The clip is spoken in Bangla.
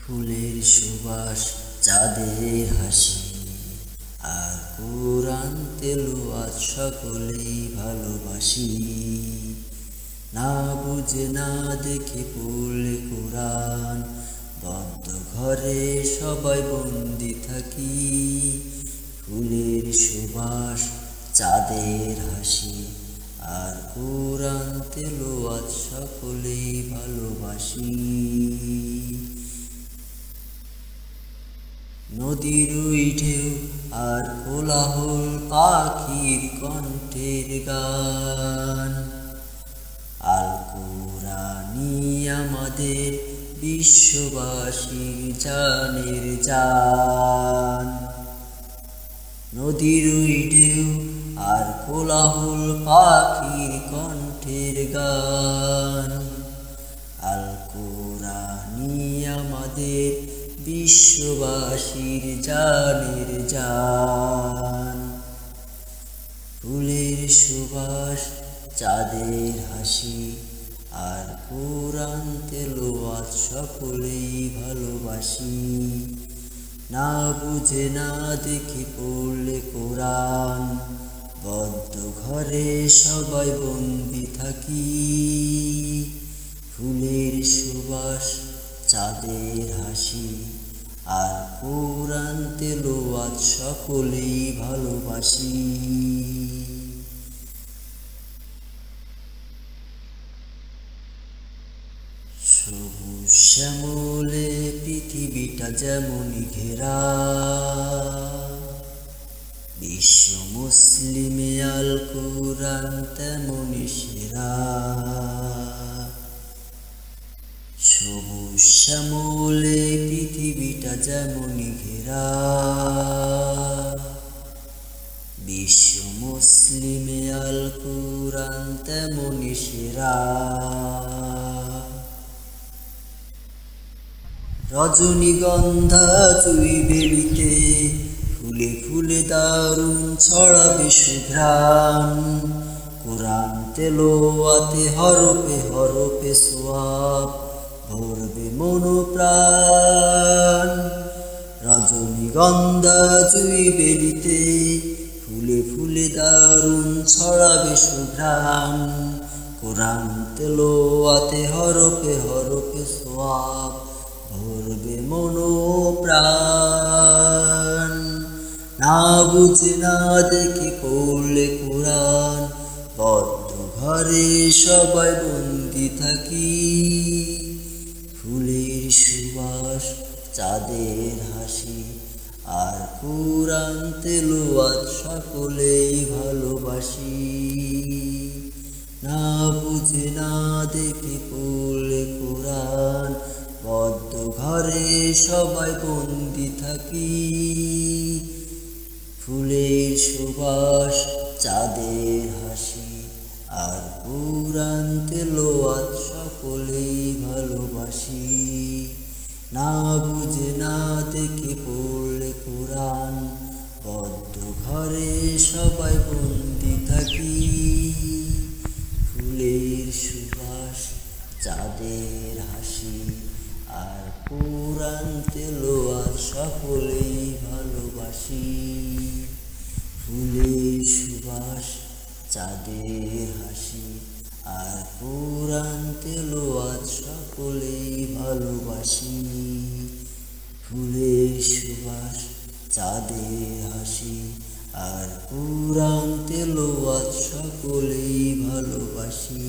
ফুলের সুবাস চাঁদের হাসি আর কোরআন তেলাওয়াত সকলেই ভালোবাসি। না বুঝে না দেখে পড়লে কোরআন, বদ্ধ ঘরে সবাই বন্দি থাকি। ফুলের সুবাস চাঁদের হাসি আর কোরআন তেলাওয়াত সকলেই ভালোবাসি। নদীর ওই ঢেউ আর কোলাহল পাখির কণ্ঠের গান, আল কোরআনই আমাদের বিশ্ববাসীর জানের জান। নদীর ওই ঢেউ আর কোলাহল পাখির কণ্ঠের গান, আল কোরআনই আমাদের বিশ্ববাসীর জানের জান। ফুলের সুবাস চাঁদের হাসি আর কোরআন তেলাওয়াত সকলেই ভালোবাসি। না বুঝে না দেখে পড়লে কোরআন, বদ্ধ ঘরে সবাই বন্দি থাকি। ফুলের সুবাস চাঁদের হাসি আর কোরআন তেলাওয়াত সকলেই ভালোবাসি। সবুজ শ্যামলে পৃথিবীটা যেমনই ঘেরা, বিশ্ব মুসলিমে আল কোরআন তেমনই সেরা। সবুজ শ্যামলে পৃথিবীটা যেমনই ঘেরা, বিশ্ব মুসলিমে আল কোরআন তেমনই সেরা। রজনীগন্ধা জুই বেড়িতে ফুলে ফুলে দারুণ ছড়াবে সুঘ্রাণ, কোরআন তেলাওয়াতে হরফে হরফে সওয়াব ভরবে মন প্রাণ। রজনীগন্ধা জুই বেড়িতে ফুলে ফুলে দারুণ ছড়াবে সুঘ্রাণ, কোরআন তেলাওয়াতে হরফে হরফে সওয়াব ভরবে মন প্রাণ। না বুঝে না দেখে পড়লে কোরআন, বদ্ধ ঘরে সবাই বন্দি থাকি। ফুলের সুবাস চাঁদের হাসি আর কোরআন তেলাওয়াত সকলেই ভালোবাসি। না বুঝে না দেখে পড়লে কোরআন, বদ্ধ ঘরে সবাই বন্দি থাকি। ফুলের সুবাস চাঁদের হাসি আর কোরআন তেলাওয়াত সকলেই ভালোবাসি। না বুঝে না দেখে পড়লে কোরআন, বদ্ধ ঘরে সবাই বন্দি থাকি। ফুলের সুবাস চাঁদের হাসি আর কোরআন তেলাওয়াত সকলেই ভালোবাসি। ফুলের সুবাস চাঁদের হাসি আর কোরআন তেলাওয়াত সকলেই ভালোবাসি। ফুলের সুবাস চাঁদের হাসি আর কোরআন তেলাওয়াত সকলেই ভালোবাসি।